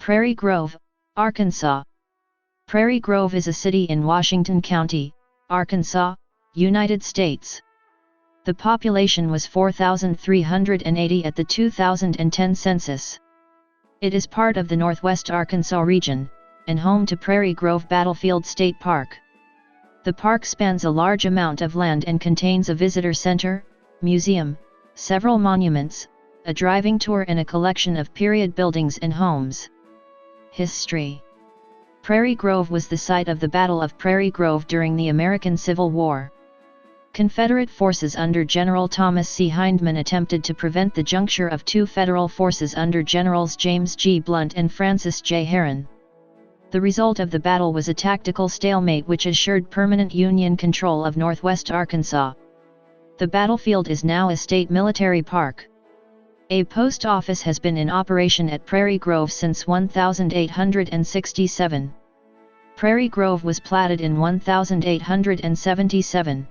Prairie Grove, Arkansas. Prairie Grove is a city in Washington County, Arkansas, United States. The population was 4,380 at the 2010 census. It is part of the Northwest Arkansas region, and home to Prairie Grove Battlefield State Park. The park spans a large amount of land and contains a visitor center, museum, several monuments, a driving tour and a collection of period buildings and homes. History. Prairie Grove was the site of the Battle of Prairie Grove during the American Civil War. Confederate forces under General Thomas C. Hindman attempted to prevent the juncture of two Federal forces under Generals James G. Blunt and Francis J. Herron. The result of the battle was a tactical stalemate which assured permanent Union control of northwest Arkansas. The battlefield is now a state military park. A post office has been in operation at Prairie Grove since 1867. Prairie Grove was platted in 1877.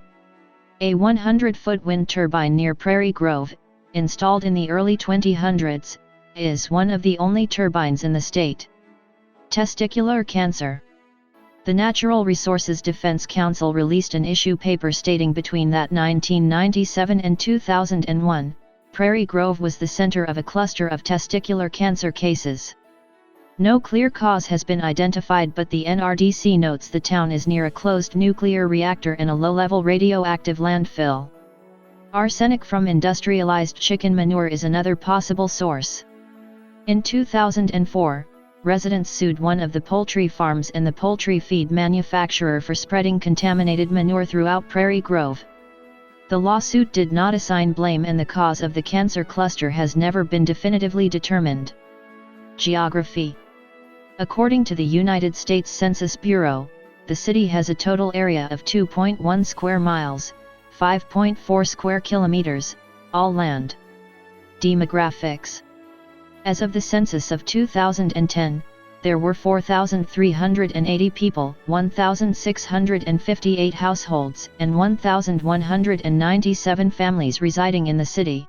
A 100-foot wind turbine near Prairie Grove, installed in the early 2000s, is one of the only turbines in the state. Testicular cancer. The Natural Resources Defense Council released an issue paper stating between that 1997 and 2001, Prairie Grove was the center of a cluster of testicular cancer cases. No clear cause has been identified, but the NRDC notes the town is near a closed nuclear reactor and a low-level radioactive landfill. Arsenic from industrialized chicken manure is another possible source. In 2004, residents sued one of the poultry farms and the poultry feed manufacturer for spreading contaminated manure throughout Prairie Grove. The lawsuit did not assign blame, and the cause of the cancer cluster has never been definitively determined. Geography. According to the United States Census Bureau, the city has a total area of 2.1 square miles, 5.4 square kilometers, all land. Demographics. As of the census of 2010, there were 4,380 people, 1,658 households, and 1,197 families residing in the city.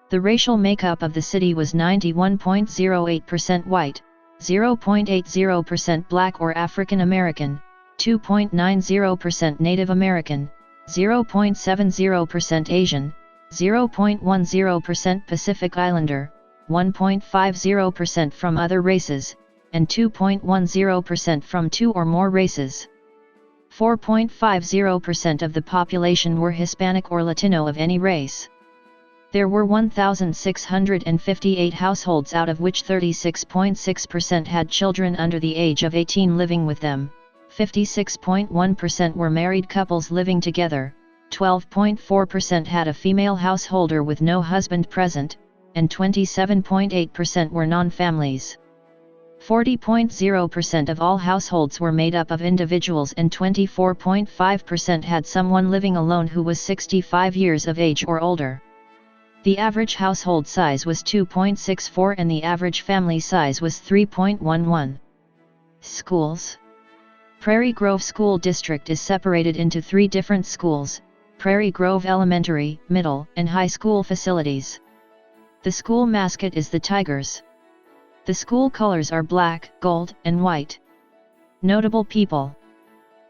The racial makeup of the city was 91.08% white, 0.80% Black or African American, 2.90% Native American, 0.70% Asian, 0.10% Pacific Islander, 1.50% from other races, and 2.10% from two or more races. 4.50% of the population were Hispanic or Latino of any race. There were 1,658 households, out of which 36.6% had children under the age of 18 living with them, 56.1% were married couples living together, 12.4% had a female householder with no husband present, and 27.8% were non-families. 40.0% of all households were made up of individuals, and 24.5% had someone living alone who was 65 years of age or older. The average household size was 2.64 and the average family size was 3.11. Schools. Prairie Grove School District is separated into three different schools: Prairie Grove Elementary, Middle, and High School facilities. The school mascot is the Tigers. The school colors are black, gold, and white. Notable people.